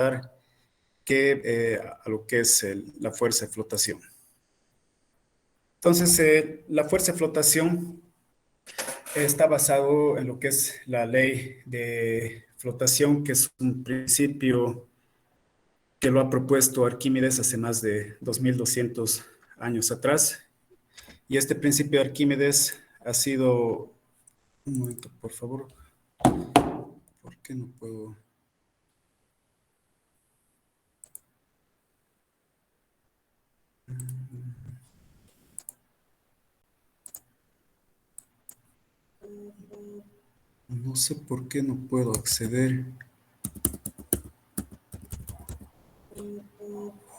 a lo que es la fuerza de flotación. Entonces, la fuerza de flotación está basado en lo que es la ley de flotación, que es un principio que lo ha propuesto Arquímedes hace más de 2200 años atrás. Y este principio de Arquímedes ha sido... Un momento, por favor. ¿Por qué no puedo...? No sé por qué no puedo acceder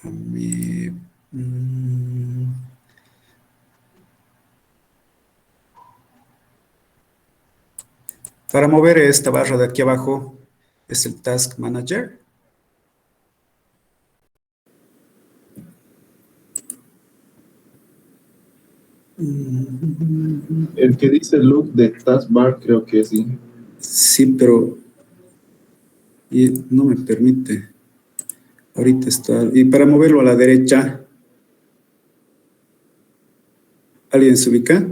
a mi... Para mover esta barra de aquí abajo es el Task Manager. El que dice look de taskbar creo que sí. Sí, pero no me permite. Ahorita está. Y para moverlo a la derecha, ¿alguien se ubica?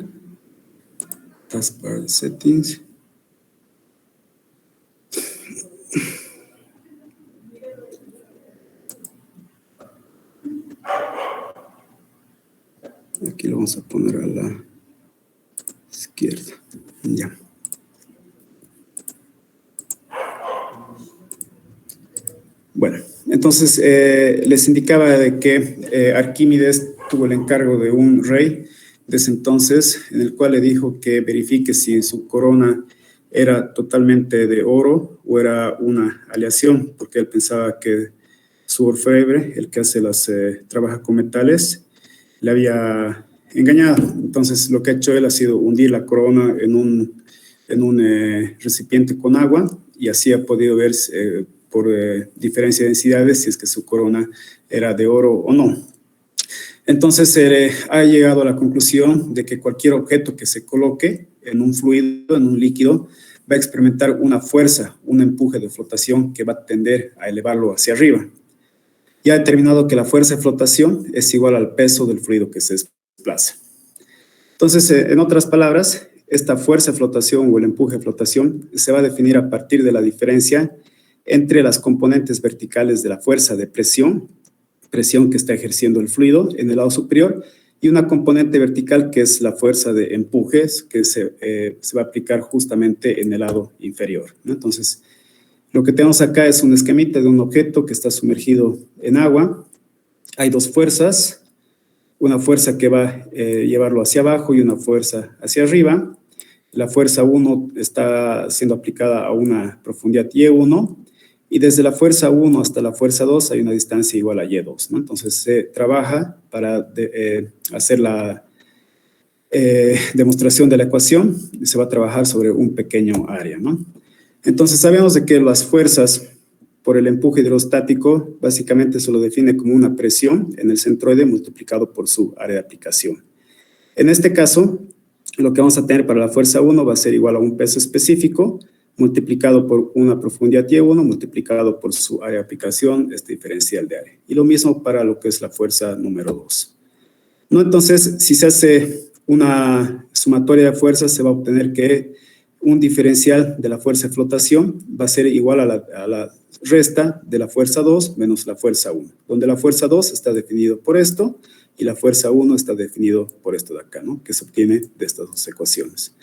Taskbar Settings. Aquí lo vamos a poner a la izquierda. Ya. Bueno, entonces les indicaba de que Arquímedes tuvo el encargo de un rey de ese entonces, en el cual le dijo que verifique si su corona era totalmente de oro o era una aleación, porque él pensaba que su orfebre, el que trabaja con metales, le había engañado. Entonces lo que ha hecho él ha sido hundir la corona en un recipiente con agua, y así ha podido ver por diferencia de densidades si es que su corona era de oro o no. Entonces ha llegado a la conclusión de que cualquier objeto que se coloque en un fluido, en un líquido, va a experimentar una fuerza, un empuje de flotación que va a tender a elevarlo hacia arriba. Y ha determinado que la fuerza de flotación es igual al peso del fluido que se desplaza. Entonces, en otras palabras, esta fuerza de flotación o el empuje de flotación se va a definir a partir de la diferencia entre las componentes verticales de la fuerza de presión que está ejerciendo el fluido en el lado superior, y una componente vertical que es la fuerza de empujes que se va a aplicar justamente en el lado inferior, ¿no? Entonces, lo que tenemos acá es un esquemita de un objeto que está sumergido en agua. Hay dos fuerzas, una fuerza que va a llevarlo hacia abajo y una fuerza hacia arriba. La fuerza 1 está siendo aplicada a una profundidad Y1, y desde la fuerza 1 hasta la fuerza 2 hay una distancia igual a Y2, ¿no? Entonces se trabaja para hacer la demostración de la ecuación, y se va a trabajar sobre un pequeño área, ¿no? Entonces sabemos de que las fuerzas por el empuje hidrostático básicamente se lo define como una presión en el centroide multiplicado por su área de aplicación. En este caso, lo que vamos a tener para la fuerza 1 va a ser igual a un peso específico multiplicado por una profundidad Y1 multiplicado por su área de aplicación, este diferencial de área. Y lo mismo para lo que es la fuerza número 2. ¿No? Entonces, si se hace una sumatoria de fuerzas, se va a obtener que un diferencial de la fuerza de flotación va a ser igual a la resta de la fuerza 2 menos la fuerza 1, donde la fuerza 2 está definido por esto y la fuerza 1 está definido por esto de acá, ¿no? Que se obtiene de estas dos ecuaciones.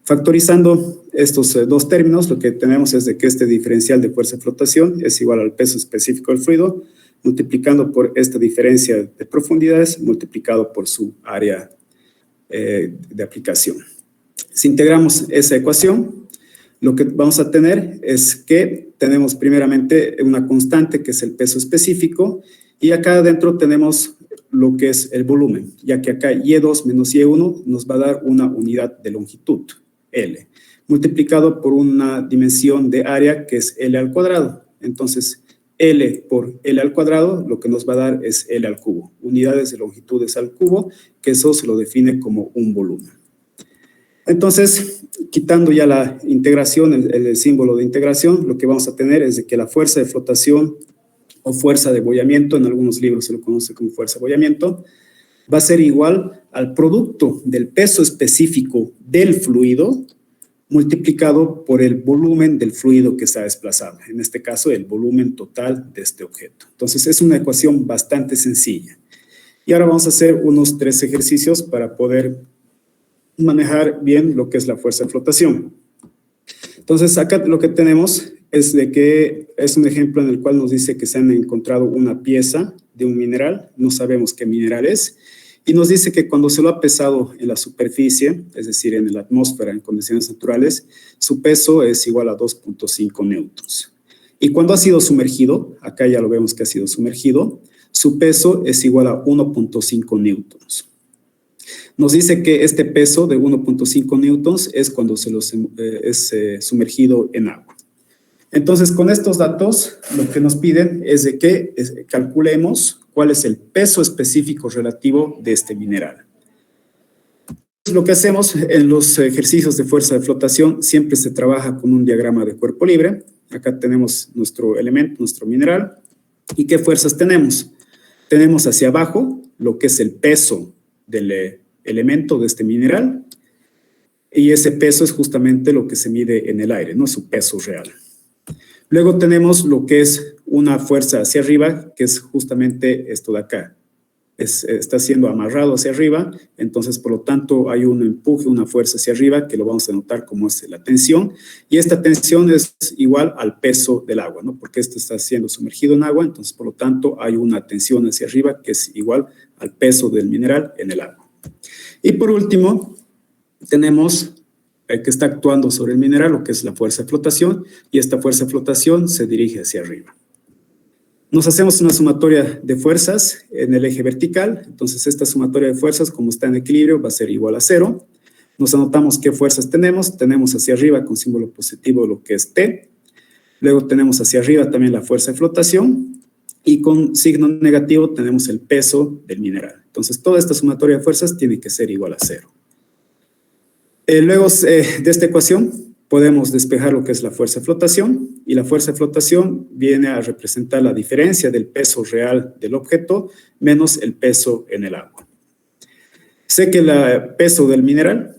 Factorizando estos dos términos, lo que tenemos es de que este diferencial de fuerza de flotación es igual al peso específico del fluido, multiplicando por esta diferencia de profundidades, multiplicado por su área de aplicación. Si integramos esa ecuación, lo que vamos a tener es que tenemos primeramente una constante que es el peso específico, y acá adentro tenemos lo que es el volumen, ya que acá Y2 menos Y1 nos va a dar una unidad de longitud, L, multiplicado por una dimensión de área que es L al cuadrado. Entonces, L por L al cuadrado lo que nos va a dar es L al cubo, unidades de longitudes al cubo, que eso se lo define como un volumen. Entonces, quitando ya la integración, el símbolo de integración, lo que vamos a tener es de que la fuerza de flotación o fuerza de bollamiento, en algunos libros se lo conoce como fuerza de bollamiento, va a ser igual al producto del peso específico del fluido multiplicado por el volumen del fluido que está desplazado, en este caso el volumen total de este objeto. Entonces es una ecuación bastante sencilla. Y ahora vamos a hacer unos 3 ejercicios para poder manejar bien lo que es la fuerza de flotación. Entonces acá lo que tenemos es de que es un ejemplo en el cual nos dice que se han encontrado una pieza de un mineral, no sabemos qué mineral es, y nos dice que cuando se lo ha pesado en la superficie, es decir, en la atmósfera en condiciones naturales, su peso es igual a 2.5 newtons. Y cuando ha sido sumergido, acá ya lo vemos que ha sido sumergido, su peso es igual a 1.5 newtons. Nos dice que este peso de 1.5 newtons es cuando es sumergido en agua. Entonces, con estos datos, lo que nos piden es de que calculemos cuál es el peso específico relativo de este mineral. Lo que hacemos en los ejercicios de fuerza de flotación siempre se trabaja con un diagrama de cuerpo libre. Acá tenemos nuestro elemento, nuestro mineral. ¿Y qué fuerzas tenemos? Tenemos hacia abajo lo que es el peso del elemento de este mineral, y ese peso es justamente lo que se mide en el aire, no su peso real. Luego tenemos lo que es una fuerza hacia arriba, que es justamente esto de acá. Está siendo amarrado hacia arriba, entonces por lo tanto hay un empuje, una fuerza hacia arriba, que lo vamos a notar como es la tensión, y esta tensión es igual al peso del agua, ¿no? Porque esto está siendo sumergido en agua, entonces por lo tanto hay una tensión hacia arriba que es igual al peso del mineral en el agua. Y por último, tenemos que está actuando sobre el mineral, lo que es la fuerza de flotación, y esta fuerza de flotación se dirige hacia arriba. Nos hacemos una sumatoria de fuerzas en el eje vertical, entonces esta sumatoria de fuerzas, como está en equilibrio, va a ser igual a 0. Nos anotamos qué fuerzas tenemos hacia arriba con símbolo positivo lo que es T, luego tenemos hacia arriba también la fuerza de flotación, y con signo negativo tenemos el peso del mineral. Entonces toda esta sumatoria de fuerzas tiene que ser igual a 0. Luego de esta ecuación podemos despejar lo que es la fuerza de flotación, y la fuerza de flotación viene a representar la diferencia del peso real del objeto menos el peso en el agua. Sé que el peso del mineral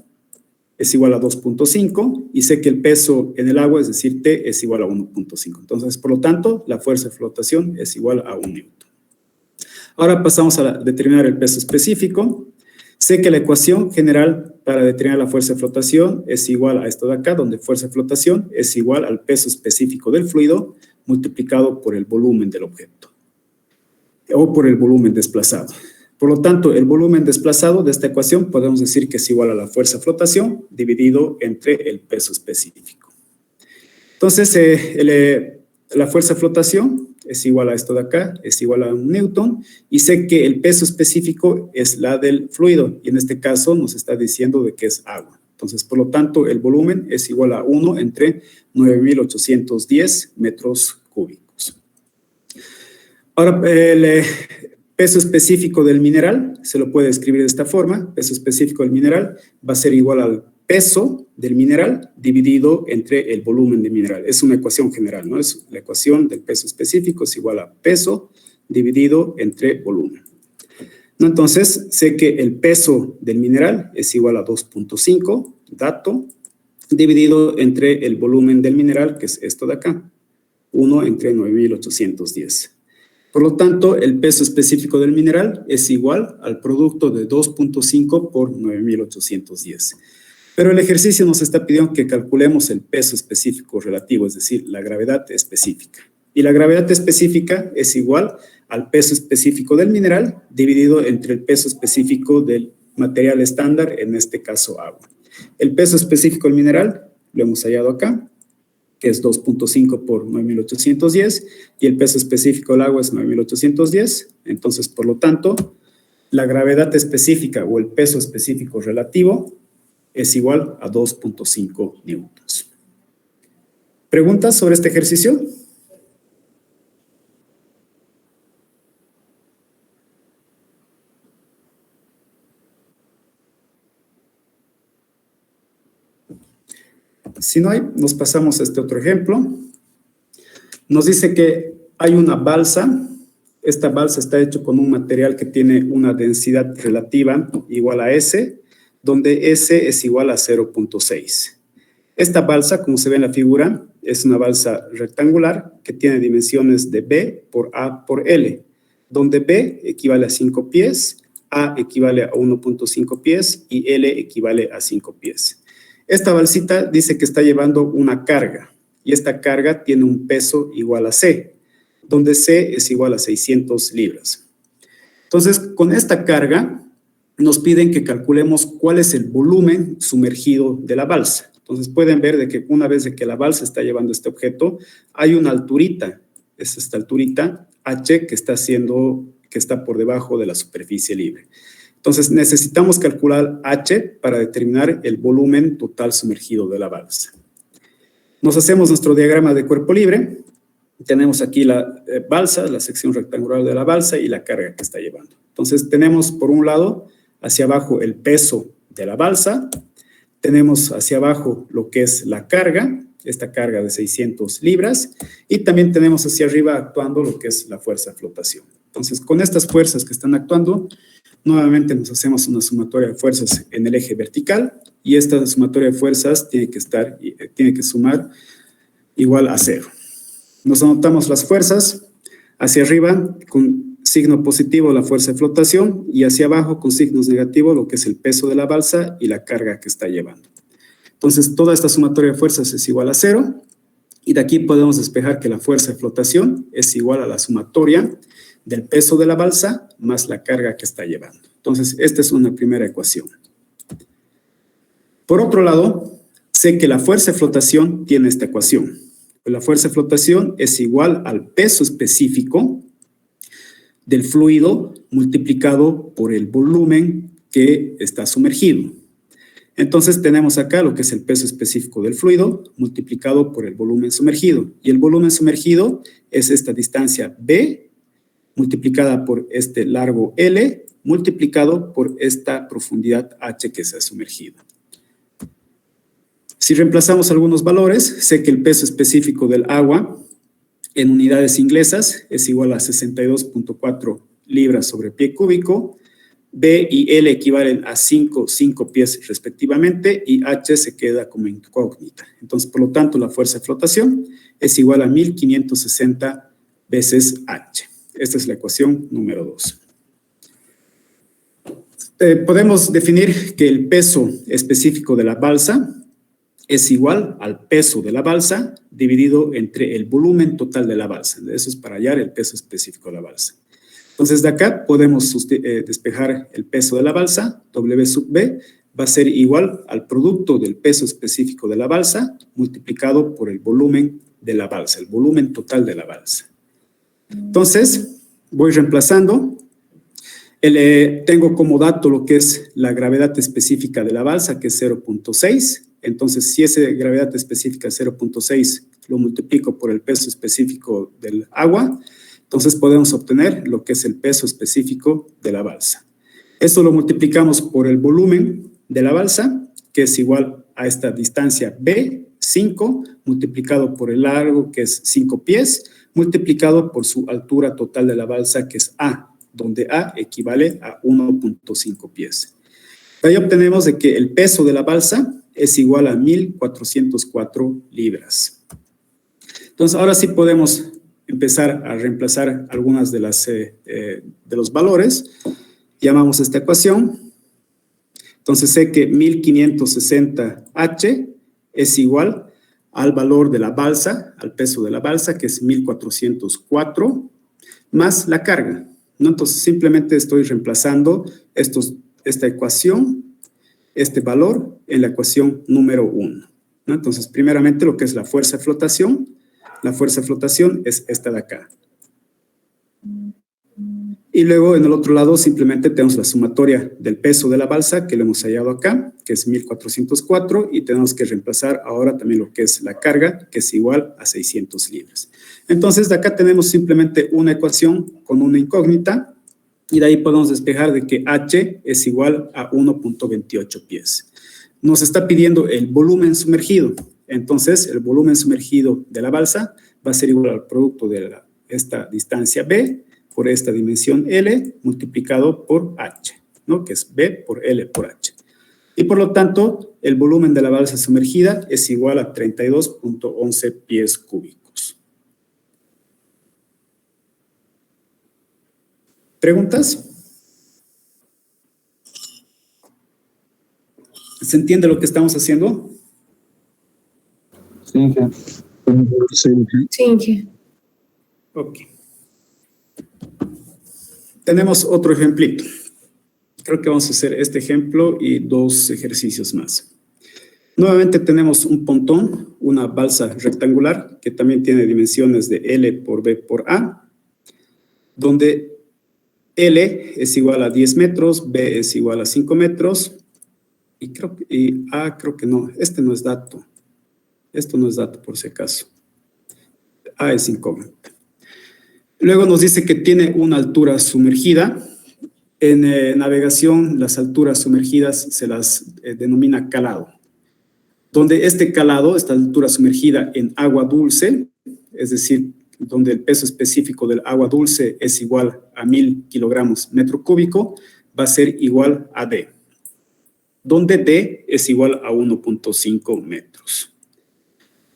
es igual a 2.5 y sé que el peso en el agua, es decir, T, es igual a 1.5. Entonces, por lo tanto, la fuerza de flotación es igual a 1 newton. Ahora pasamos a determinar el peso específico. Sé que la ecuación general para determinar la fuerza de flotación es igual a esto de acá, donde fuerza de flotación es igual al peso específico del fluido multiplicado por el volumen del objeto o por el volumen desplazado. Por lo tanto, el volumen desplazado de esta ecuación podemos decir que es igual a la fuerza de flotación dividido entre el peso específico. Entonces, la fuerza de flotación es igual a esto de acá, es igual a 1 newton, y sé que el peso específico es la del fluido, y en este caso nos está diciendo de que es agua. Entonces, por lo tanto, el volumen es igual a 1 entre 9.810 metros cúbicos. Ahora, el peso específico del mineral se lo puede escribir de esta forma. Peso específico del mineral va a ser igual al peso del mineral dividido entre el volumen del mineral. Es una ecuación general, ¿no? Es la ecuación del peso específico es igual a peso dividido entre volumen. ¿No? Entonces, sé que el peso del mineral es igual a 2.5, dato, dividido entre el volumen del mineral, que es esto de acá, 1 entre 9.810. Por lo tanto, el peso específico del mineral es igual al producto de 2.5 por 9.810. Pero el ejercicio nos está pidiendo que calculemos el peso específico relativo, es decir, la gravedad específica. Y la gravedad específica es igual al peso específico del mineral dividido entre el peso específico del material estándar, en este caso agua. El peso específico del mineral lo hemos hallado acá, que es 2.5 por 9.810, y el peso específico del agua es 9.810. Entonces, por lo tanto, la gravedad específica o el peso específico relativo es igual a 2.5 newtons. ¿Preguntas sobre este ejercicio? Si no hay, nos pasamos a este otro ejemplo. Nos dice que hay una balsa. Esta balsa está hecha con un material que tiene una densidad relativa igual a S, donde S es igual a 0.6. Esta balsa, como se ve en la figura, es una balsa rectangular que tiene dimensiones de B por A por L, donde B equivale a 5 pies, A equivale a 1.5 pies y L equivale a 5 pies. Esta balsita dice que está llevando una carga y esta carga tiene un peso igual a C, donde C es igual a 600 libras. Entonces, con esta carga nos piden que calculemos cuál es el volumen sumergido de la balsa. Entonces, pueden ver de que una vez de que la balsa está llevando este objeto, hay una alturita, es esta alturita H que está por debajo de la superficie libre. Entonces, necesitamos calcular H para determinar el volumen total sumergido de la balsa. Nos hacemos nuestro diagrama de cuerpo libre. Tenemos aquí la balsa, la sección rectangular de la balsa y la carga que está llevando. Entonces, tenemos por un lado hacia abajo el peso de la balsa, tenemos hacia abajo lo que es la carga, esta carga de 600 libras, y también tenemos hacia arriba actuando lo que es la fuerza de flotación. Entonces, con estas fuerzas que están actuando, nuevamente nos hacemos una sumatoria de fuerzas en el eje vertical, y esta sumatoria de fuerzas tiene que sumar igual a 0. Nos anotamos las fuerzas, hacia arriba con signo positivo la fuerza de flotación y hacia abajo con signos negativos lo que es el peso de la balsa y la carga que está llevando. Entonces, toda esta sumatoria de fuerzas es igual a 0 y de aquí podemos despejar que la fuerza de flotación es igual a la sumatoria del peso de la balsa más la carga que está llevando. Entonces, esta es una primera ecuación. Por otro lado, sé que la fuerza de flotación tiene esta ecuación. La fuerza de flotación es igual al peso específico del fluido multiplicado por el volumen que está sumergido. Entonces tenemos acá lo que es el peso específico del fluido multiplicado por el volumen sumergido. Y el volumen sumergido es esta distancia B multiplicada por este largo L multiplicado por esta profundidad H que se ha sumergido. Si reemplazamos algunos valores, sé que el peso específico del agua en unidades inglesas es igual a 62.4 libras sobre pie cúbico, B y L equivalen a 5 pies respectivamente y H se queda como incógnita. Entonces, por lo tanto, la fuerza de flotación es igual a 1560 veces H. Esta es la ecuación número 2. Podemos definir que el peso específico de la balsa es igual al peso de la balsa dividido entre el volumen total de la balsa. Eso es para hallar el peso específico de la balsa. Entonces, de acá podemos despejar el peso de la balsa. W sub B va a ser igual al producto del peso específico de la balsa multiplicado por el volumen de la balsa, el volumen total de la balsa. Entonces, voy reemplazando. Tengo como dato lo que es la gravedad específica de la balsa, que es 0.6. Entonces, si esa gravedad específica es 0.6, lo multiplico por el peso específico del agua, entonces podemos obtener lo que es el peso específico de la balsa. Esto lo multiplicamos por el volumen de la balsa, que es igual a esta distancia B, 5, multiplicado por el largo, que es 5 pies, multiplicado por su altura total de la balsa, que es A, donde A equivale a 1.5 pies. Ahí obtenemos de que el peso de la balsa es igual a 1404 libras. Entonces, ahora sí podemos empezar a reemplazar algunas de los valores. Llamamos esta ecuación. Entonces, sé que 1560H es igual al valor de la balsa, al peso de la balsa, que es 1404, más la carga, ¿no? Entonces, simplemente estoy reemplazando esta ecuación, este valor, en la ecuación número 1, ¿no? Entonces, primeramente, lo que es la fuerza de flotación. La fuerza de flotación es esta de acá. Y luego, en el otro lado, simplemente tenemos la sumatoria del peso de la balsa, que lo hemos hallado acá, que es 1404, y tenemos que reemplazar ahora también lo que es la carga, que es igual a 600 libras. Entonces, de acá tenemos simplemente una ecuación con una incógnita, y de ahí podemos despejar de que H es igual a 1.28 pies. Nos está pidiendo el volumen sumergido. Entonces, el volumen sumergido de la balsa va a ser igual al producto del esta distancia B por esta dimensión L multiplicado por H, ¿no? Que es B por L por H. Y por lo tanto, el volumen de la balsa sumergida es igual a 32.11 pies cúbicos. ¿Preguntas? ¿Se entiende lo que estamos haciendo? Sí, Inge. Sí, Inge. Ok. Tenemos otro ejemplito. Creo que vamos a hacer este ejemplo y 2 ejercicios más. Nuevamente tenemos un pontón, una balsa rectangular, que también tiene dimensiones de L por B por A, donde L es igual a 10 metros, B es igual a 5 metros, y A creo que no, este no es dato. Esto no es dato por si acaso. A es incógnita. Luego nos dice que tiene una altura sumergida. En navegación, las alturas sumergidas se las denomina calado. Donde este calado, esta altura sumergida en agua dulce, es decir, donde el peso específico del agua dulce es igual a 1000 kilogramos metro cúbico, va a ser igual a D. Donde D es igual a 1.5 metros.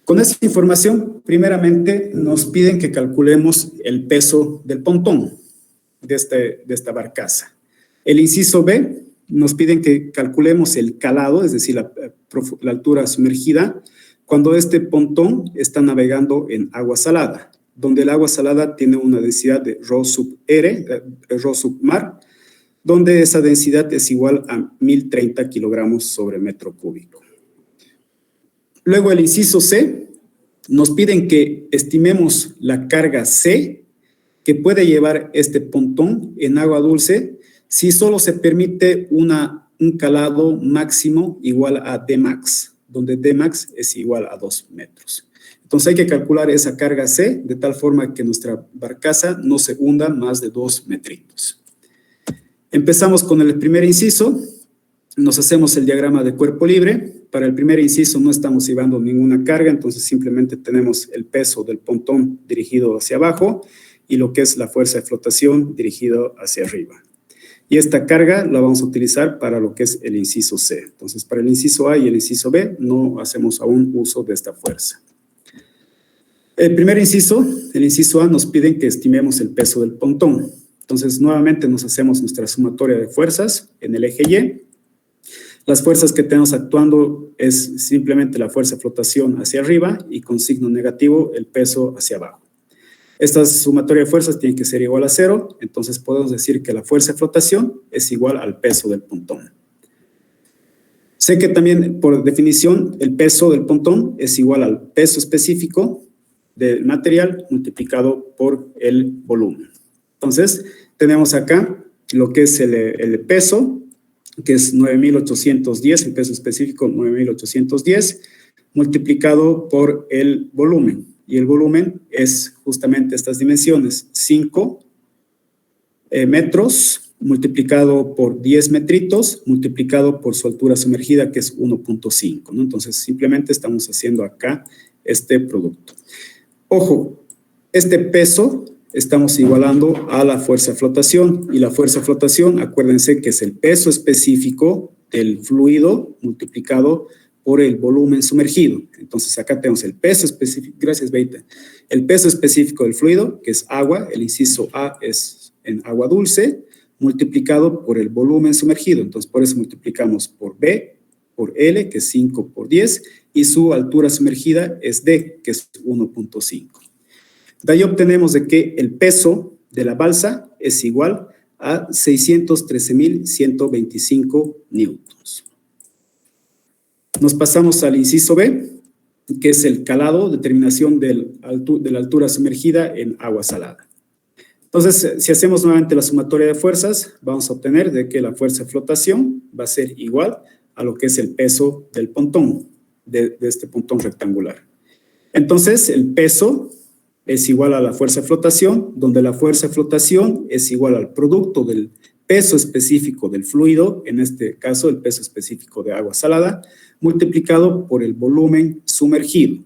Con esta información, primeramente nos piden que calculemos el peso del pontón de esta barcaza. El inciso B nos piden que calculemos el calado, es decir, la altura sumergida, cuando este pontón está navegando en agua salada, donde el agua salada tiene una densidad de ρ sub R, ρ sub mar, donde esa densidad es igual a 1030 kilogramos sobre metro cúbico. Luego el inciso C nos piden que estimemos la carga C que puede llevar este pontón en agua dulce si solo se permite un calado máximo igual a Dmax, donde Dmax es igual a 2 metros. Entonces hay que calcular esa carga C de tal forma que nuestra barcaza no se hunda más de 2 metritos. Empezamos con el primer inciso. Nos hacemos el diagrama de cuerpo libre. Para el primer inciso no estamos llevando ninguna carga, entonces simplemente tenemos el peso del pontón dirigido hacia abajo y lo que es la fuerza de flotación dirigido hacia arriba. Y esta carga la vamos a utilizar para lo que es el inciso C. Entonces, para el inciso A y el inciso B no hacemos aún uso de esta fuerza. El primer inciso, el inciso A, nos piden que estimemos el peso del pontón. Entonces, nuevamente nos hacemos nuestra sumatoria de fuerzas en el eje Y. Las fuerzas que tenemos actuando es simplemente la fuerza de flotación hacia arriba y con signo negativo el peso hacia abajo. Esta sumatoria de fuerzas tiene que ser igual a 0, entonces podemos decir que la fuerza de flotación es igual al peso del pontón. Sé que también, por definición, el peso del pontón es igual al peso específico del material multiplicado por el volumen. Entonces, tenemos acá lo que es el peso, que es 9.810, el peso específico 9.810, multiplicado por el volumen. Y el volumen es justamente estas dimensiones, 5 metros multiplicado por 10 metritos, multiplicado por su altura sumergida, que es 1.5, ¿no? Entonces, simplemente estamos haciendo acá este producto. Ojo, este peso estamos igualando a la fuerza de flotación, y la fuerza de flotación, acuérdense que es el peso específico del fluido multiplicado por el volumen sumergido. Entonces, acá tenemos el peso específico, gracias Beita, el peso específico del fluido, que es agua, el inciso A es en agua dulce, multiplicado por el volumen sumergido. Entonces, por eso multiplicamos por B, por L, que es 5 por 10, y su altura sumergida es D, que es 1.5. De ahí obtenemos de que el peso de la balsa es igual a 613.125 newtons. Nos pasamos al inciso B, que es el calado, determinación de la altura sumergida en agua salada. Entonces, si hacemos nuevamente la sumatoria de fuerzas, vamos a obtener de que la fuerza de flotación va a ser igual a lo que es el peso del pontón, de este pontón rectangular. Entonces, el peso es igual a la fuerza de flotación, donde la fuerza de flotación es igual al producto del peso específico del fluido, en este caso el peso específico de agua salada, multiplicado por el volumen sumergido.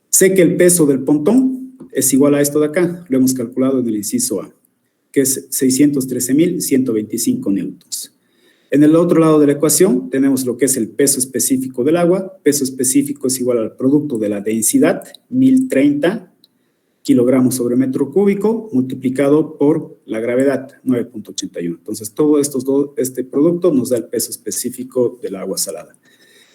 Sé que el peso del pontón es igual a esto de acá, lo hemos calculado en el inciso A, que es 613.125 newtons. En el otro lado de la ecuación tenemos lo que es el peso específico del agua. Peso específico es igual al producto de la densidad, 1030 kilogramos sobre metro cúbico, multiplicado por la gravedad, 9.81. Entonces, todo este producto nos da el peso específico del agua salada,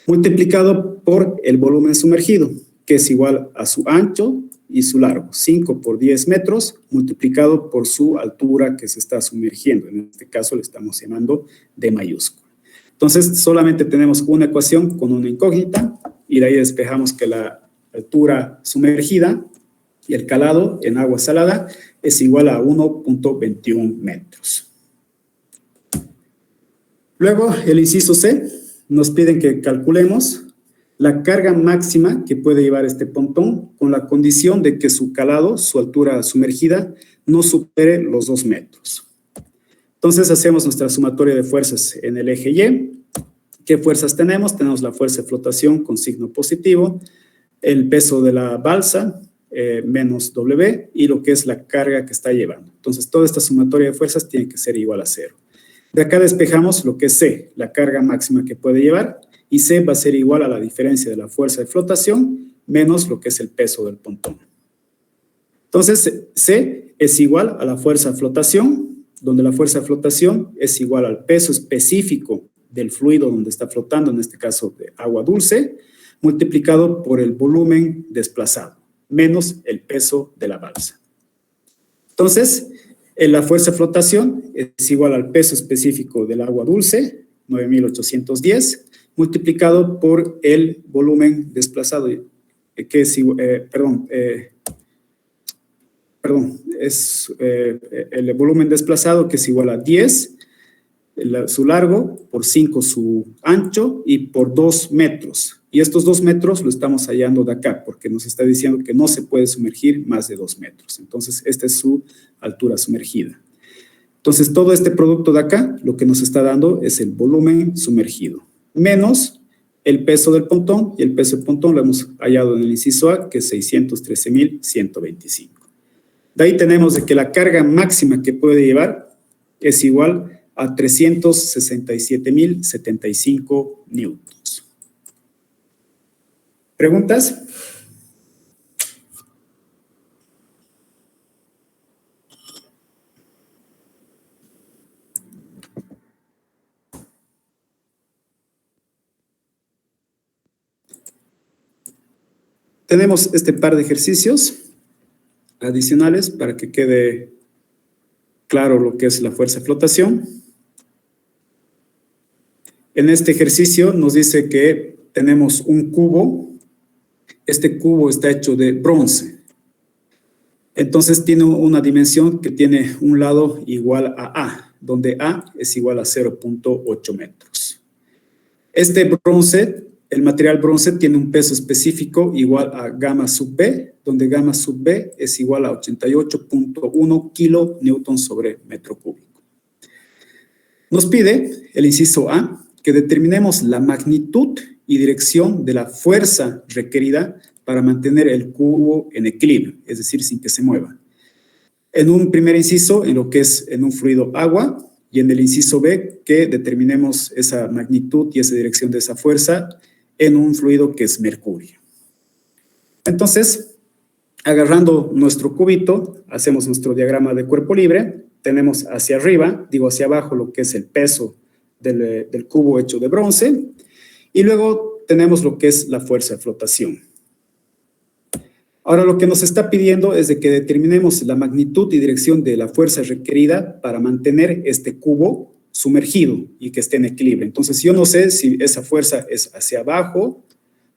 multiplicado por el volumen sumergido, que es igual a su ancho y su largo, 5 por 10 metros, multiplicado por su altura que se está sumergiendo. En este caso le estamos llamando D mayúscula. Entonces, solamente tenemos una ecuación con una incógnita, y de ahí despejamos que la altura sumergida y el calado en agua salada es igual a 1.21 metros. Luego, el inciso C, nos piden que calculemos la carga máxima que puede llevar este pontón con la condición de que su calado, su altura sumergida, no supere los 2 metros. Entonces, hacemos nuestra sumatoria de fuerzas en el eje Y. ¿Qué fuerzas tenemos? Tenemos la fuerza de flotación con signo positivo, el peso de la balsa, menos W, y lo que es la carga que está llevando. Entonces, toda esta sumatoria de fuerzas tiene que ser igual a 0. De acá despejamos lo que es C, la carga máxima que puede llevar, y C va a ser igual a la diferencia de la fuerza de flotación menos lo que es el peso del pontón. Entonces, C es igual a la fuerza de flotación, donde la fuerza de flotación es igual al peso específico del fluido donde está flotando, en este caso de agua dulce, multiplicado por el volumen desplazado, menos el peso de la balsa. Entonces, la fuerza de flotación es igual al peso específico del agua dulce, 9.810, multiplicado por el volumen desplazado, que es el volumen desplazado, que es igual a 10, su largo, por 5 su ancho, y por 2 metros. Y estos 2 metros lo estamos hallando de acá, porque nos está diciendo que no se puede sumergir más de 2 metros. Entonces, esta es su altura sumergida. Entonces, todo este producto de acá, lo que nos está dando es el volumen sumergido, menos el peso del pontón, y el peso del pontón lo hemos hallado en el inciso A, que es 613.125. De ahí tenemos de que la carga máxima que puede llevar es igual a 367.075 newtons. ¿Preguntas? Tenemos este par de ejercicios adicionales para que quede claro lo que es la fuerza de flotación. En este ejercicio nos dice que tenemos un cubo. Este cubo está hecho de bronce. Entonces tiene una dimensión que tiene un lado igual a A, donde A es igual a 0.8 metros. Este bronce, el material bronce, tiene un peso específico igual a gamma sub B, donde gamma sub B es igual a 88.1 kilonewtons sobre metro cúbico. Nos pide el inciso A que determinemos la magnitud y dirección de la fuerza requerida para mantener el cubo en equilibrio, es decir, sin que se mueva. En un primer inciso, en lo que es en un fluido agua, y en el inciso B, que determinemos esa magnitud y esa dirección de esa fuerza en un fluido que es mercurio. Entonces, agarrando nuestro cubito, hacemos nuestro diagrama de cuerpo libre, tenemos hacia arriba, hacia abajo, lo que es el peso del cubo hecho de bronce, y luego tenemos lo que es la fuerza de flotación. Ahora, lo que nos está pidiendo es de que determinemos la magnitud y dirección de la fuerza requerida para mantener este cubo sumergido y que esté en equilibrio. Entonces, yo no sé si esa fuerza es hacia abajo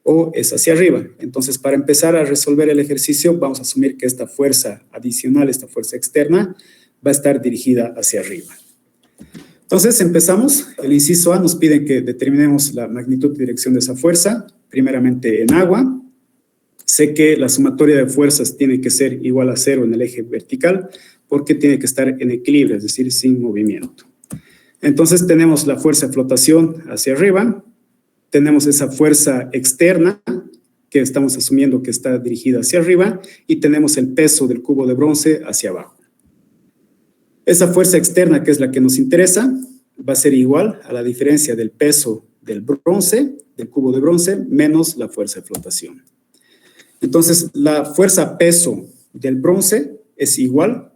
o es hacia arriba. Entonces, para empezar a resolver el ejercicio, vamos a asumir que esta fuerza adicional, esta fuerza externa, va a estar dirigida hacia arriba. Entonces, empezamos. El inciso A nos pide que determinemos la magnitud y dirección de esa fuerza, primeramente en agua. Sé que la sumatoria de fuerzas tiene que ser igual a 0 en el eje vertical, porque tiene que estar en equilibrio, es decir, sin movimiento. Entonces, tenemos la fuerza de flotación hacia arriba, tenemos esa fuerza externa, que estamos asumiendo que está dirigida hacia arriba, y tenemos el peso del cubo de bronce hacia abajo. Esa fuerza externa, que es la que nos interesa, va a ser igual a la diferencia del peso del bronce, del cubo de bronce, menos la fuerza de flotación. Entonces, la fuerza peso del bronce es igual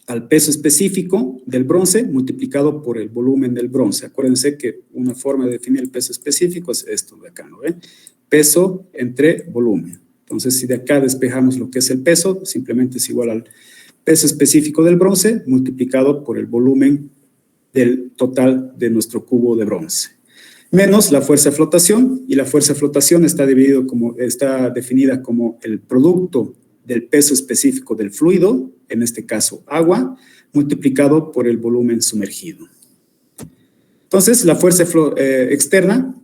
al peso específico del bronce multiplicado por el volumen del bronce. Acuérdense que una forma de definir el peso específico es esto de acá, ¿no ven? Peso entre volumen. Entonces, si de acá despejamos lo que es el peso, simplemente es igual al peso específico del bronce multiplicado por el volumen del total de nuestro cubo de bronce. Menos la fuerza de flotación, y la fuerza de flotación está definida como el producto del peso específico del fluido, en este caso agua, multiplicado por el volumen sumergido. Entonces, la fuerza externa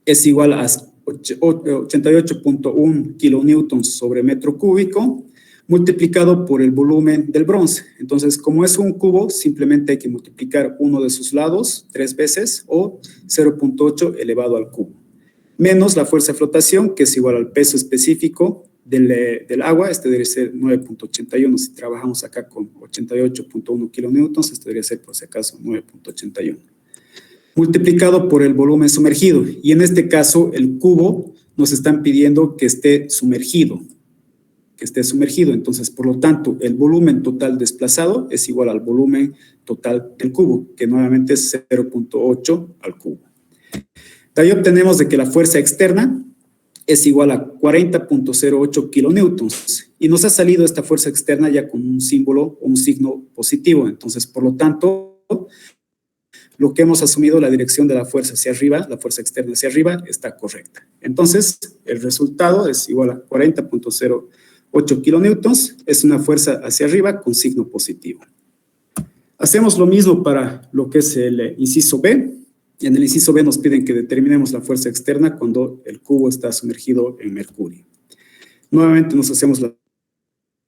es igual a 88.1 kilonewtons sobre metro cúbico, multiplicado por el volumen del bronce. Entonces, como es un cubo, simplemente hay que multiplicar uno de sus lados 3 veces, o 0.8 elevado al cubo. Menos la fuerza de flotación, que es igual al peso específico del agua. Este debe ser 9.81. Si trabajamos acá con 88.1 kilonewtons, este debería ser, por si acaso, 9.81. Multiplicado por el volumen sumergido. Y en este caso, el cubo nos están pidiendo que esté sumergido. Entonces, por lo tanto, el volumen total desplazado es igual al volumen total del cubo, que nuevamente es 0.8 al cubo. De ahí obtenemos de que la fuerza externa es igual a 40.08 kilonewtons, y nos ha salido esta fuerza externa ya con un símbolo o un signo positivo. Entonces, por lo tanto, lo que hemos asumido, la dirección de la fuerza hacia arriba, la fuerza externa hacia arriba, está correcta. Entonces, el resultado es igual a 40.08 kilonewtons, es una fuerza hacia arriba con signo positivo. Hacemos lo mismo para lo que es el inciso B. En el inciso B nos piden que determinemos la fuerza externa cuando el cubo está sumergido en mercurio. Nuevamente nos hacemos la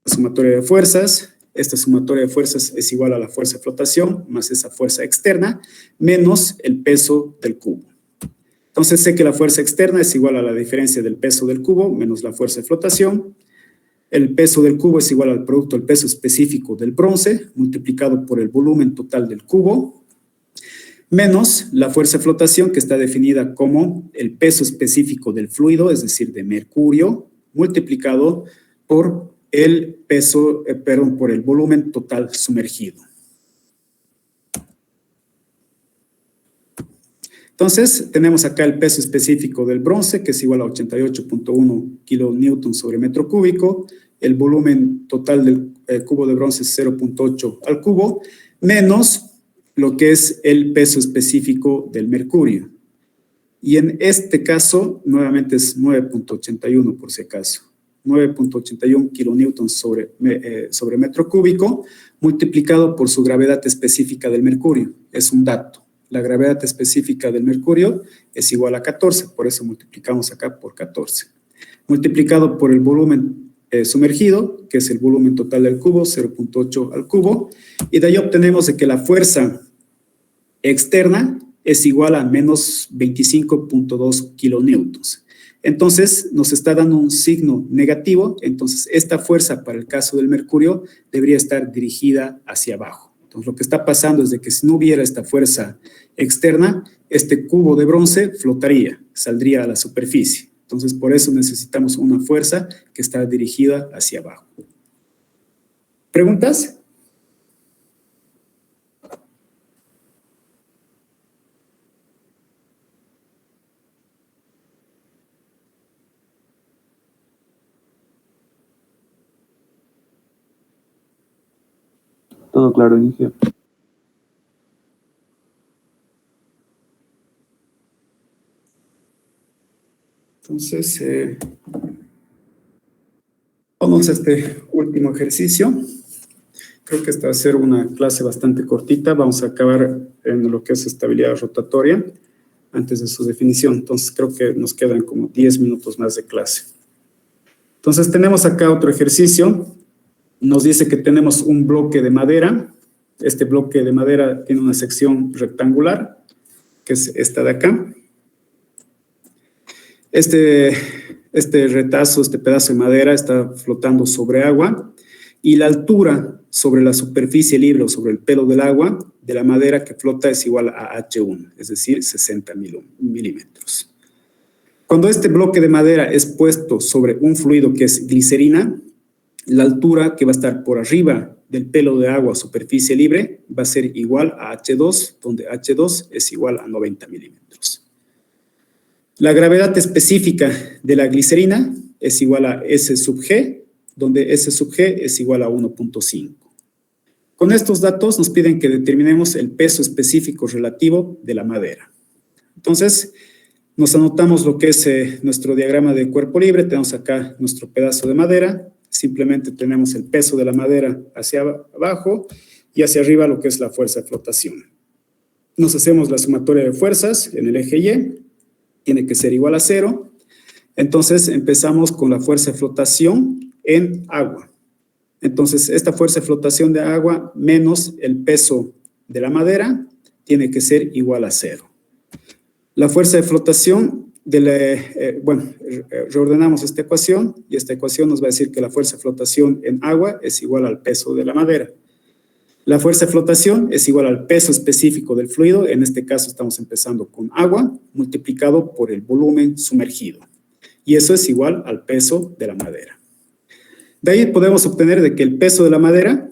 sumatoria de fuerzas. Esta sumatoria de fuerzas es igual a la fuerza de flotación más esa fuerza externa menos el peso del cubo. Entonces sé que la fuerza externa es igual a la diferencia del peso del cubo menos la fuerza de flotación. El peso del cubo es igual al producto del peso específico del bronce multiplicado por el volumen total del cubo, menos la fuerza de flotación, que está definida como el peso específico del fluido, es decir, de mercurio, multiplicado por el peso, por el volumen total sumergido. Entonces, tenemos acá el peso específico del bronce, que es igual a 88.1 kilonewtons sobre metro cúbico. El volumen total del cubo de bronce es 0.8 al cubo, menos lo que es el peso específico del mercurio. Y en este caso, nuevamente es 9.81 por si acaso. 9.81 kilonewtons sobre metro cúbico, multiplicado por su gravedad específica del mercurio. Es un dato. La gravedad específica del mercurio es igual a 14, por eso multiplicamos acá por 14. Multiplicado por el volumen sumergido, que es el volumen total del cubo, 0.8 al cubo, y de ahí obtenemos de que la fuerza externa es igual a menos 25.2 kilonewtons. Entonces, nos está dando un signo negativo. Entonces, esta fuerza para el caso del mercurio debería estar dirigida hacia abajo. Entonces, lo que está pasando es de que si no hubiera esta fuerza externa, este cubo de bronce flotaría, saldría a la superficie. Entonces, por eso necesitamos una fuerza que está dirigida hacia abajo. ¿Preguntas? Todo claro, Inge. Entonces, vamos a este último ejercicio. Creo que esta va a ser una clase bastante cortita. Vamos a acabar en lo que es estabilidad rotatoria antes de su definición. Entonces, creo que nos quedan como 10 minutos más de clase. Entonces, tenemos acá otro ejercicio. Nos dice que tenemos un bloque de madera. Este bloque de madera tiene una sección rectangular, que es esta de acá. Este este retazo, este pedazo de madera está flotando sobre agua y la altura sobre la superficie libre o sobre el pelo del agua de la madera que flota es igual a H1, es decir, 60 milímetros. Cuando este bloque de madera es puesto sobre un fluido que es glicerina, la altura que va a estar por arriba del pelo de agua, superficie libre, va a ser igual a H2, donde H2 es igual a 90 milímetros. La gravedad específica de la glicerina es igual a S sub G, donde S sub G es igual a 1.5. Con estos datos nos piden que determinemos el peso específico relativo de la madera. Entonces, nos anotamos lo que es nuestro diagrama de cuerpo libre. Tenemos acá nuestro pedazo de madera. Simplemente tenemos el peso de la madera hacia abajo y hacia arriba lo que es la fuerza de flotación. Nos hacemos la sumatoria de fuerzas en el eje Y. Tiene que ser igual a 0. Entonces, empezamos con la fuerza de flotación en agua. Entonces, esta fuerza de flotación de agua menos el peso de la tiene que ser igual a 0. La fuerza de flotación, reordenamos esta ecuación y esta ecuación nos va a decir que la fuerza de flotación en agua es igual al peso de la madera. La fuerza de flotación es igual al peso específico del fluido, en este caso estamos empezando con agua, multiplicado por el volumen sumergido. Y eso es igual al peso de la madera. De ahí podemos obtener de que el peso de la madera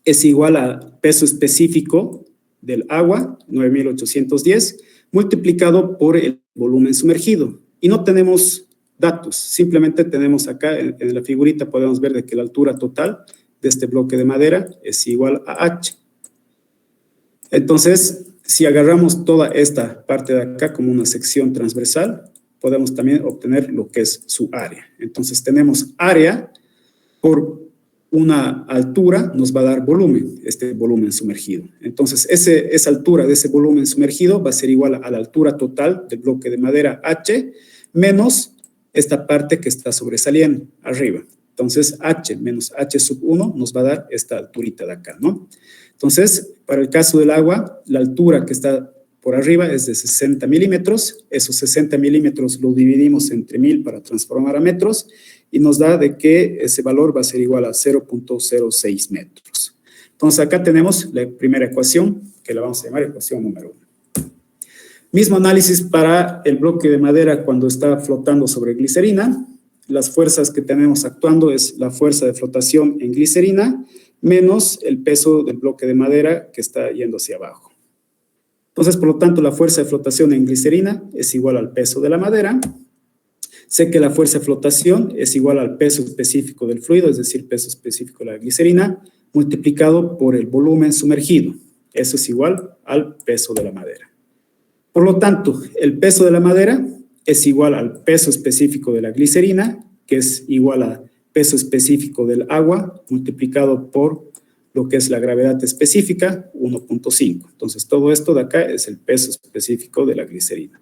es igual al peso específico del agua, 9.810, multiplicado por el volumen sumergido. Y no tenemos datos, simplemente tenemos acá en la figurita podemos ver de que la altura total de este bloque de madera es igual a H. Entonces, si agarramos toda esta parte de acá como una sección transversal, podemos también obtener lo que es su área. Entonces, tenemos área por una altura, nos va a dar volumen, este volumen sumergido. Entonces, esa altura de ese volumen sumergido va a ser igual a la altura total del bloque de madera H, menos esta parte que está sobresaliendo arriba. Entonces, H menos H sub 1 nos va a dar esta alturita de acá, ¿no? Entonces, para el caso del agua, la altura que está por arriba es de 60 milímetros. Esos 60 milímetros lo dividimos entre 1000 para transformar a metros y nos da de que ese valor va a ser igual a 0.06 metros. Entonces, acá tenemos la primera ecuación, que la vamos a llamar ecuación número 1. Mismo análisis para el bloque de madera cuando está flotando sobre glicerina. Las fuerzas que tenemos actuando es la fuerza de flotación en glicerina menos el peso del bloque de madera que está yendo hacia abajo. Entonces, por lo tanto, la fuerza de flotación en glicerina es igual al peso de la madera. Sé que la fuerza de flotación es igual al peso específico del fluido, es decir, peso específico de la glicerina, multiplicado por el volumen sumergido. Eso es igual al peso de la madera. Por lo tanto, el peso de la madera es igual al peso específico de la glicerina, que es igual a peso específico del agua, multiplicado por lo que es la gravedad específica, 1.5. Entonces, todo esto de acá es el peso específico de la glicerina.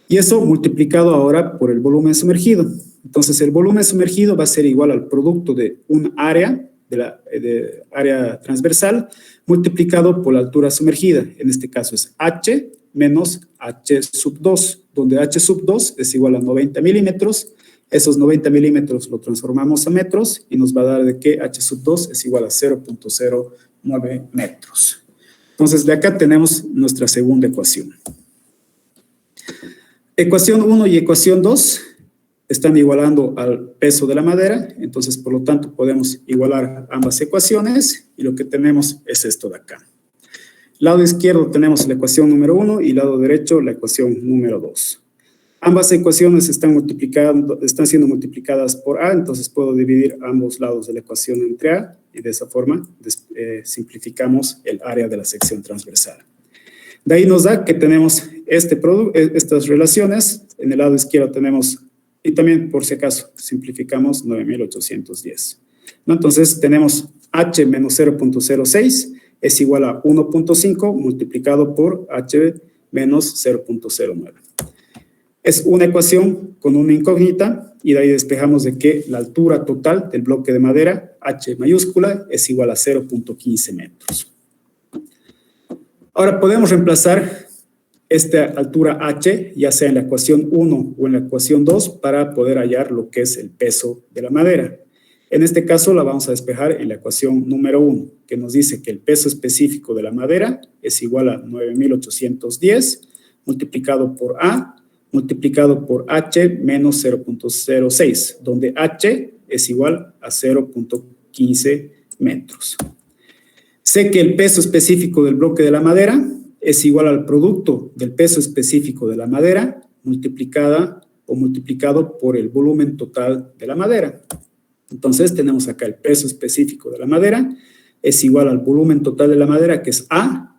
Y eso multiplicado ahora por el volumen sumergido. Entonces, el volumen sumergido va a ser igual al producto de un área, de área transversal, multiplicado por la altura sumergida. En este caso es H menos H sub 2, donde H sub 2 es igual a 90 milímetros. Esos 90 milímetros lo transformamos a metros y nos va a dar de que H sub 2 es igual a 0.09 metros. Entonces, de acá tenemos nuestra segunda ecuación. Ecuación 1 y ecuación 2 están igualando al peso de la madera, entonces, por lo tanto, podemos igualar ambas ecuaciones y lo que tenemos es esto de acá. Lado izquierdo tenemos la ecuación número 1 y lado derecho la ecuación número 2. Ambas ecuaciones están siendo multiplicadas por A, entonces puedo dividir ambos lados de la ecuación entre A y de esa forma simplificamos el área de la sección transversal. De ahí nos da que tenemos estas relaciones. En el lado izquierdo tenemos, y también por si acaso simplificamos 9.810. ¿No? Entonces tenemos H menos 0.06 es igual a 1.5 multiplicado por H menos 0.09. Es una ecuación con una incógnita y de ahí despejamos de que la altura total del bloque de madera, H mayúscula, es igual a 0.15 metros. Ahora podemos reemplazar esta altura h, ya sea en la ecuación 1 o en la ecuación 2, para poder hallar lo que es el peso de la madera. En este caso la vamos a despejar en la ecuación número 1, que nos dice que el peso específico de la madera es igual a 9.810 multiplicado por A, multiplicado por H menos 0.06, donde H es igual a 0.15 metros. Sé que el peso específico del bloque de la madera es igual al producto del peso específico de la madera multiplicado por el volumen total de la madera. Entonces tenemos acá el peso específico de la madera es igual al volumen total de la madera, que es A,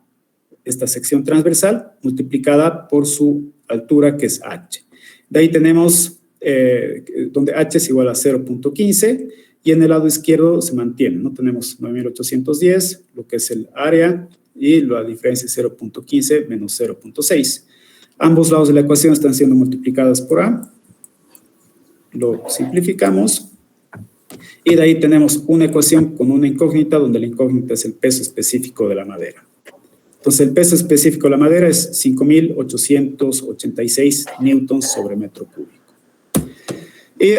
esta sección transversal, multiplicada por su altura, que es H. De ahí tenemos donde H es igual a 0.15 y en el lado izquierdo se mantiene, ¿no? Tenemos 9.810, lo que es el área, y la diferencia es 0.15 menos 0.6. Ambos lados de la ecuación están siendo multiplicados por A. Lo simplificamos. Y de ahí tenemos una ecuación con una incógnita, donde la incógnita es el peso específico de la madera. Entonces, el peso específico de la madera es 5.886 newtons sobre metro cúbico. Y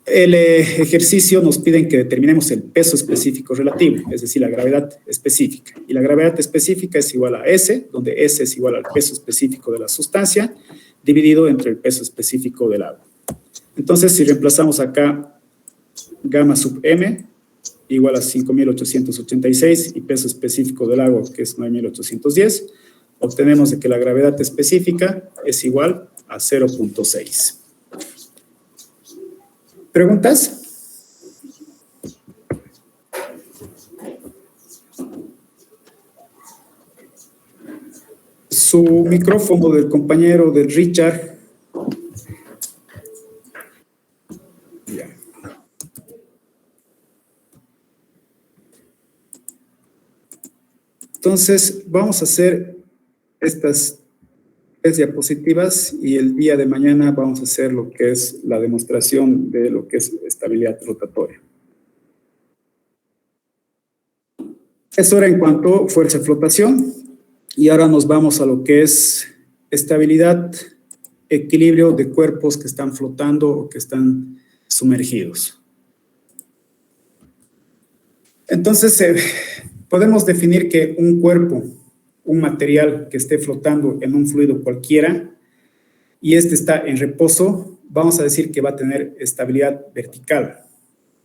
el ejercicio nos piden que determinemos el peso específico relativo, es decir, la gravedad específica. Y la gravedad específica es igual a S, donde S es igual al peso específico de la sustancia, dividido entre el peso específico del agua. Entonces, si reemplazamos acá gamma sub m igual a 5.886 y peso específico del agua, que es 9.810, obtenemos de que la gravedad específica es igual a 0.6. ¿Preguntas? Su micrófono del compañero de Richard. Ya. Entonces, vamos a hacer estas 3 diapositivas y el día de mañana vamos a hacer lo que es la demostración de lo que es estabilidad rotatoria. Eso era en cuanto a fuerza de flotación. Y ahora nos vamos a lo que es estabilidad, equilibrio de cuerpos que están flotando o que están sumergidos. Entonces, podemos definir que un cuerpo, un material que esté flotando en un fluido cualquiera y este está en reposo, vamos a decir que va a tener estabilidad vertical.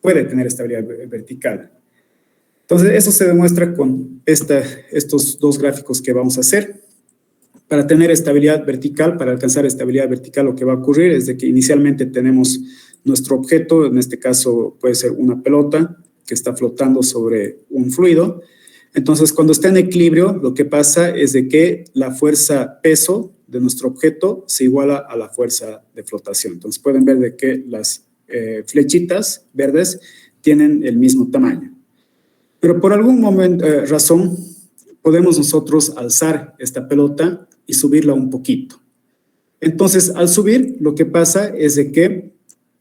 Puede tener estabilidad vertical. Entonces, eso se demuestra con estos dos gráficos que vamos a hacer. Para tener estabilidad vertical, para alcanzar estabilidad vertical, lo que va a ocurrir es de que inicialmente tenemos nuestro objeto, en este caso puede ser una pelota que está flotando sobre un fluido. Entonces, cuando está en equilibrio, lo que pasa es de que la fuerza peso de nuestro objeto se iguala a la fuerza de flotación. Entonces, pueden ver de que las flechitas verdes tienen el mismo tamaño. Pero por algún razón, podemos nosotros alzar esta pelota y subirla un poquito. Entonces, al subir, lo que pasa es de que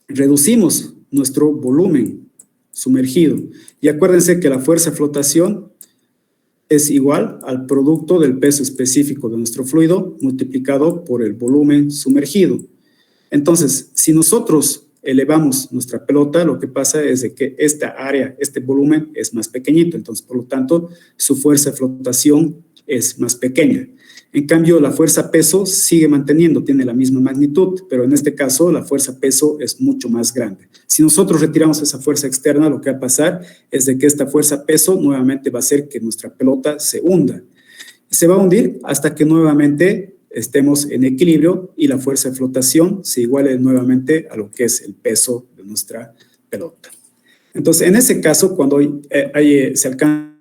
reducimos nuestro volumen sumergido. Y acuérdense que la fuerza de flotación es igual al producto del peso específico de nuestro fluido multiplicado por el volumen sumergido. Entonces, si nosotros elevamos nuestra pelota, lo que pasa es de que esta área, este volumen es más pequeñito, entonces por lo tanto su fuerza de flotación es más pequeña. En cambio, la fuerza peso sigue manteniendo, tiene la misma magnitud, pero en este caso la fuerza peso es mucho más grande. Si nosotros retiramos esa fuerza externa, lo que va a pasar es de que esta fuerza peso nuevamente va a hacer que nuestra pelota se hunda. Se va a hundir hasta que nuevamente estemos en equilibrio y la fuerza de flotación se iguale nuevamente a lo que es el peso de nuestra pelota. Entonces, en ese caso, cuando se alcanza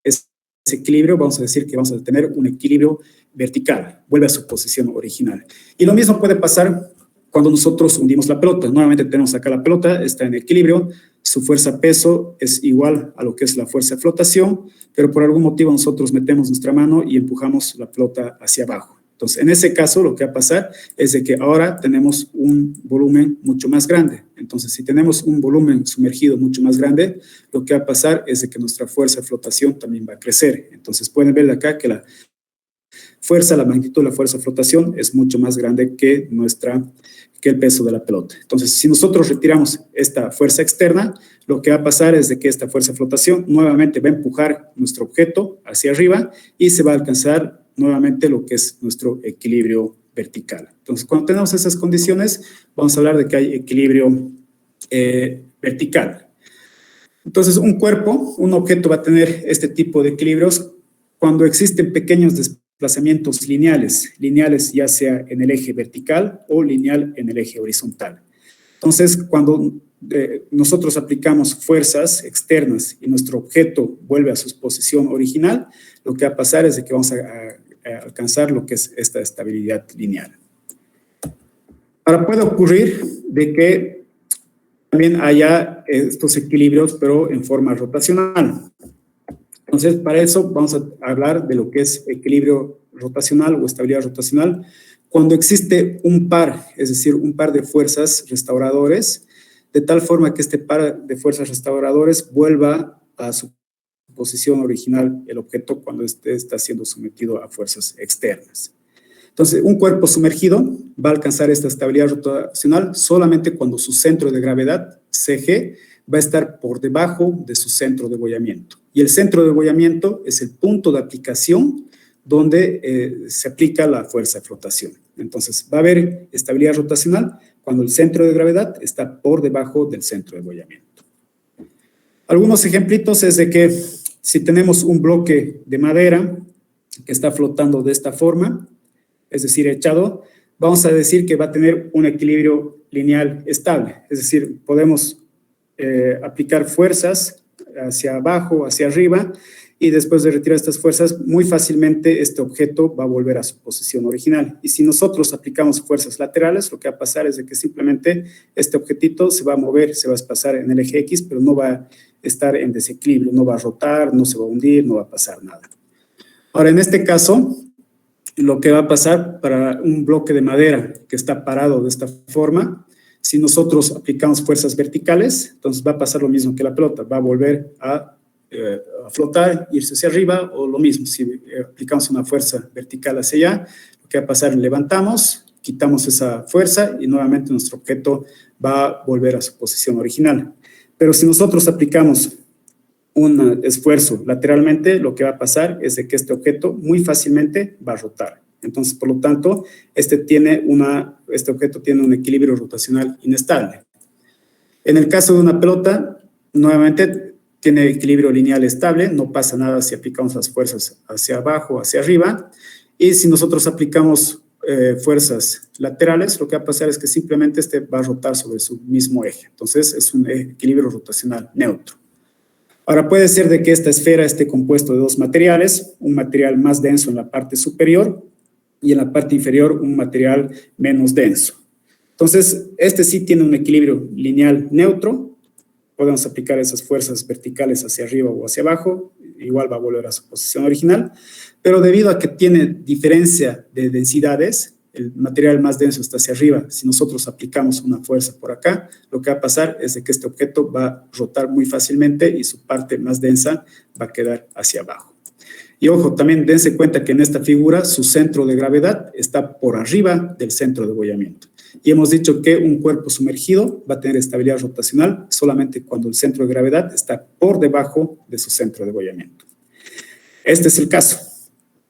ese equilibrio, vamos a decir que vamos a tener un equilibrio vertical, vuelve a su posición original. Y lo mismo puede pasar cuando nosotros hundimos la pelota. Nuevamente tenemos acá la pelota, está en equilibrio, su fuerza peso es igual a lo que es la fuerza de flotación, pero por algún motivo nosotros metemos nuestra mano y empujamos la pelota hacia abajo. Entonces, en ese caso, lo que va a pasar es de que ahora tenemos un volumen mucho más grande. Entonces, si tenemos un volumen sumergido mucho más grande, lo que va a pasar es de que nuestra fuerza de flotación también va a crecer. Entonces, pueden ver acá que la magnitud de la fuerza de flotación es mucho más grande que el peso de la pelota. Entonces, si nosotros retiramos esta fuerza externa, lo que va a pasar es de que esta fuerza de flotación nuevamente va a empujar nuestro objeto hacia arriba y se va a alcanzar nuevamente lo que es nuestro equilibrio vertical. Entonces, cuando tenemos esas condiciones, vamos a hablar de que hay equilibrio vertical. Entonces, un objeto va a tener este tipo de equilibrios cuando existen pequeños desplazamientos lineales ya sea en el eje vertical o lineal en el eje horizontal. Entonces, cuando nosotros aplicamos fuerzas externas y nuestro objeto vuelve a su posición original, lo que va a pasar es de que vamos a alcanzar lo que es esta estabilidad lineal. Ahora puede ocurrir de que también haya estos equilibrios, pero en forma rotacional. Entonces, para eso vamos a hablar de lo que es equilibrio rotacional o estabilidad rotacional, cuando existe un par, es decir, un par de fuerzas restauradores, de tal forma que este par de fuerzas restauradores vuelva a su posición original el objeto cuando está siendo sometido a fuerzas externas. Entonces, un cuerpo sumergido va a alcanzar esta estabilidad rotacional solamente cuando su centro de gravedad, CG, va a estar por debajo de su centro de boyamiento. Y el centro de boyamiento es el punto de aplicación donde se aplica la fuerza de flotación. Entonces, va a haber estabilidad rotacional cuando el centro de gravedad está por debajo del centro de boyamiento. Algunos ejemplitos es de que si tenemos un bloque de madera que está flotando de esta forma, es decir, echado, vamos a decir que va a tener un equilibrio lineal estable. Es decir, podemos aplicar fuerzas hacia abajo, hacia arriba, y después de retirar estas fuerzas, muy fácilmente este objeto va a volver a su posición original. Y si nosotros aplicamos fuerzas laterales, lo que va a pasar es de que simplemente este objetito se va a mover, se va a desplazar en el eje X, pero no va a estar en desequilibrio, no va a rotar, no se va a hundir, no va a pasar nada. Ahora, en este caso, lo que va a pasar para un bloque de madera que está parado de esta forma, si nosotros aplicamos fuerzas verticales, entonces va a pasar lo mismo que la pelota, va a volver a flotar, irse hacia arriba, o lo mismo, si aplicamos una fuerza vertical hacia allá, lo que va a pasar, levantamos, quitamos esa fuerza y nuevamente nuestro objeto va a volver a su posición original. Pero si nosotros aplicamos un esfuerzo lateralmente, lo que va a pasar es de que este objeto muy fácilmente va a rotar. Entonces, por lo tanto, este objeto tiene un equilibrio rotacional inestable. En el caso de una pelota, nuevamente tiene equilibrio lineal estable, no pasa nada si aplicamos las fuerzas hacia abajo, hacia arriba, y si nosotros aplicamos fuerzas laterales, lo que va a pasar es que simplemente este va a rotar sobre su mismo eje. Entonces, es un equilibrio rotacional neutro. Ahora, puede ser de que esta esfera esté compuesto de dos materiales, un material más denso en la parte superior y en la parte inferior un material menos denso. Entonces, este sí tiene un equilibrio lineal neutro. Podemos aplicar esas fuerzas verticales hacia arriba o hacia abajo, igual va a volver a su posición original, pero debido a que tiene diferencia de densidades, el material más denso está hacia arriba. Si nosotros aplicamos una fuerza por acá, lo que va a pasar es de que este objeto va a rotar muy fácilmente y su parte más densa va a quedar hacia abajo. Y ojo, también dense cuenta que en esta figura su centro de gravedad está por arriba del centro de boyamiento. Y hemos dicho que un cuerpo sumergido va a tener estabilidad rotacional solamente cuando el centro de gravedad está por debajo de su centro de boyamiento. Este es el caso.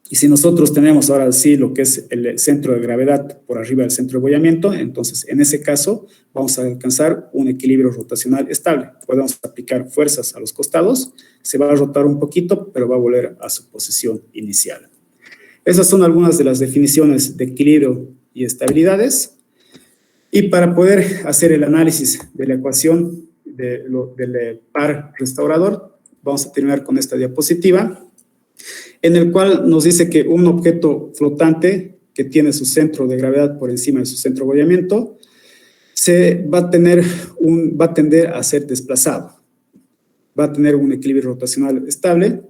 Y si nosotros tenemos ahora sí lo que es el centro de gravedad por arriba del centro de boyamiento, entonces en ese caso vamos a alcanzar un equilibrio rotacional estable. Podemos aplicar fuerzas a los costados, se va a rotar un poquito, pero va a volver a su posición inicial. Esas son algunas de las definiciones de equilibrio y estabilidades. Y para poder hacer el análisis de la ecuación del par restaurador, vamos a terminar con esta diapositiva, en el cual nos dice que un objeto flotante que tiene su centro de gravedad por encima de su centro de boyamiento va a tender a ser desplazado. Va a tener un equilibrio rotacional estable,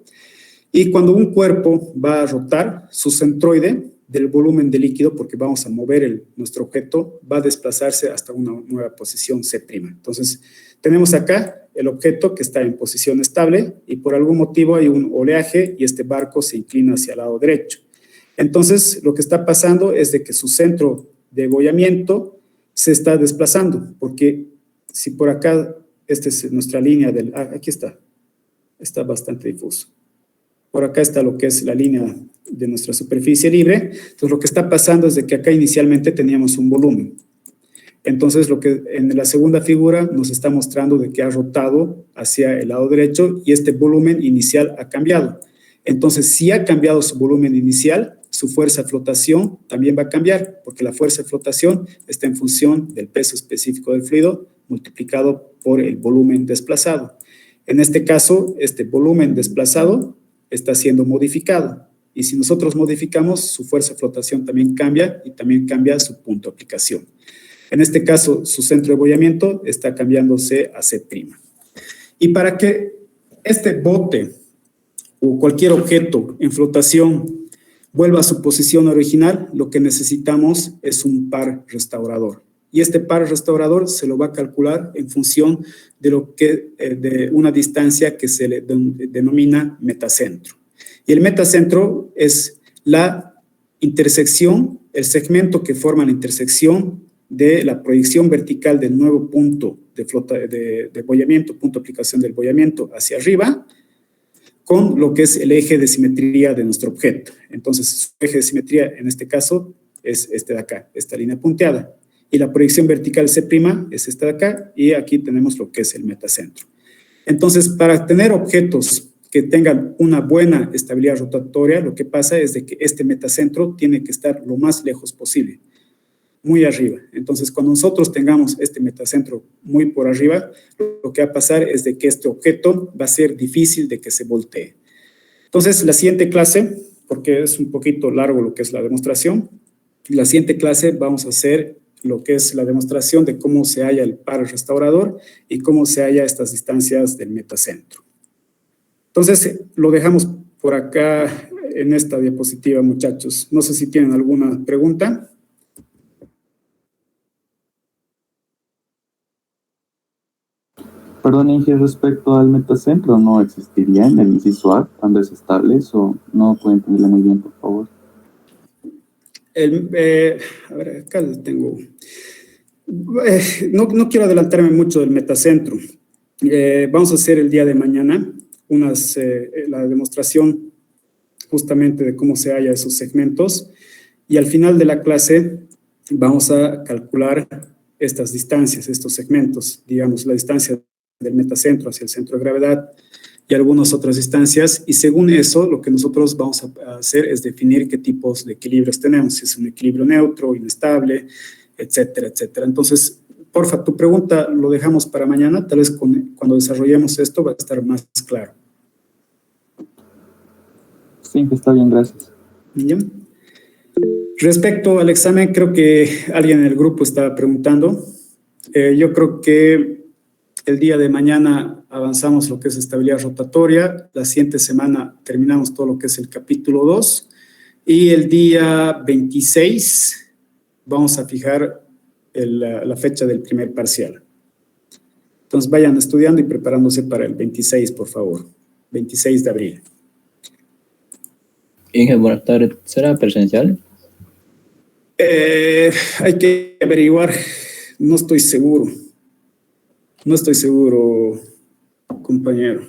y cuando un cuerpo va a rotar, su centroide del volumen de líquido, porque vamos a mover nuestro objeto, va a desplazarse hasta una nueva posición C'. Entonces, tenemos acá el objeto que está en posición estable y por algún motivo hay un oleaje y este barco se inclina hacia el lado derecho. Entonces, lo que está pasando es de que su centro de bollamiento se está desplazando, porque si por acá, esta es nuestra línea aquí está bastante difuso. Por acá está lo que es la línea de nuestra superficie libre. Entonces, lo que está pasando es de que acá inicialmente teníamos un volumen. Entonces, lo que en la segunda figura nos está mostrando de que ha rotado hacia el lado derecho y este volumen inicial ha cambiado. Entonces, si ha cambiado su volumen inicial, su fuerza de flotación también va a cambiar, porque la fuerza de flotación está en función del peso específico del fluido multiplicado por el volumen desplazado. En este caso, este volumen desplazado está siendo modificado. Y si nosotros modificamos, su fuerza de flotación también cambia y también cambia su punto de aplicación. En este caso, su centro de bollamiento está cambiándose a C'. Y para que este bote o cualquier objeto en flotación vuelva a su posición original, lo que necesitamos es un par restaurador. Y este par restaurador se lo va a calcular en función de una distancia que se le denomina metacentro. Y el metacentro es la intersección, el segmento que forma la intersección de la proyección vertical del nuevo punto de bollamiento, punto de aplicación del bollamiento hacia arriba, con lo que es el eje de simetría de nuestro objeto. Entonces, su eje de simetría en este caso es este de acá, esta línea punteada. Y la proyección vertical C' es esta de acá, y aquí tenemos lo que es el metacentro. Entonces, para tener objetos que tengan una buena estabilidad rotatoria, lo que pasa es de que este metacentro tiene que estar lo más lejos posible, muy arriba. Entonces, cuando nosotros tengamos este metacentro muy por arriba, lo que va a pasar es de que este objeto va a ser difícil de que se voltee. Entonces, la siguiente clase, porque es un poquito largo lo que es la demostración, la siguiente clase vamos a hacer lo que es la demostración de cómo se halla el par restaurador y cómo se halla estas distancias del metacentro. Entonces, lo dejamos por acá en esta diapositiva, muchachos. No sé si tienen alguna pregunta. Perdón, Inge, respecto al metacentro, ¿no existiría en el inciso A cuando es estable? ¿O no puedo entenderlo muy bien, por favor? A ver, acá lo tengo. No quiero adelantarme mucho del metacentro. Vamos a hacer el día de mañana la demostración justamente de cómo se halla esos segmentos, y al final de la clase vamos a calcular estas distancias, estos segmentos, digamos la distancia del metacentro hacia el centro de gravedad y algunas otras distancias, y según eso lo que nosotros vamos a hacer es definir qué tipos de equilibrios tenemos, si es un equilibrio neutro, inestable, etcétera, etcétera. Entonces, porfa, tu pregunta lo dejamos para mañana, tal vez cuando desarrollemos esto va a estar más claro. Sí, está bien, gracias. Bien. Respecto al examen, creo que alguien en el grupo estaba preguntando. Yo creo que el día de mañana avanzamos lo que es estabilidad rotatoria, la siguiente semana terminamos todo lo que es el capítulo 2, y el día 26 vamos a fijar la fecha del primer parcial. Entonces vayan estudiando y preparándose para el 26, por favor, 26 de abril. Inge, buenas tardes. ¿Será presencial? Hay que averiguar, no estoy seguro. No estoy seguro, compañero.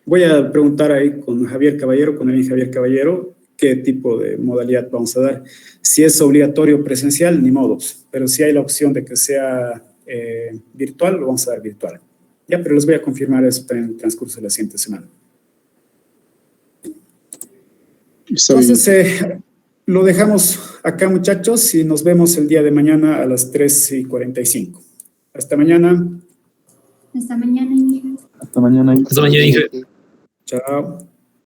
Voy a preguntar ahí con Javier Caballero, con el Javier Caballero, qué tipo de modalidad vamos a dar. Si es obligatorio presencial, ni modos. Pero si hay la opción de que sea virtual, lo vamos a dar virtual. Ya, pero les voy a confirmar eso en el transcurso de la siguiente semana. Entonces, lo dejamos acá, muchachos, y nos vemos el día de mañana a las 3:45. Hasta mañana. Hasta mañana, Inge. Hasta mañana. Hasta mañana, Inge. Chao.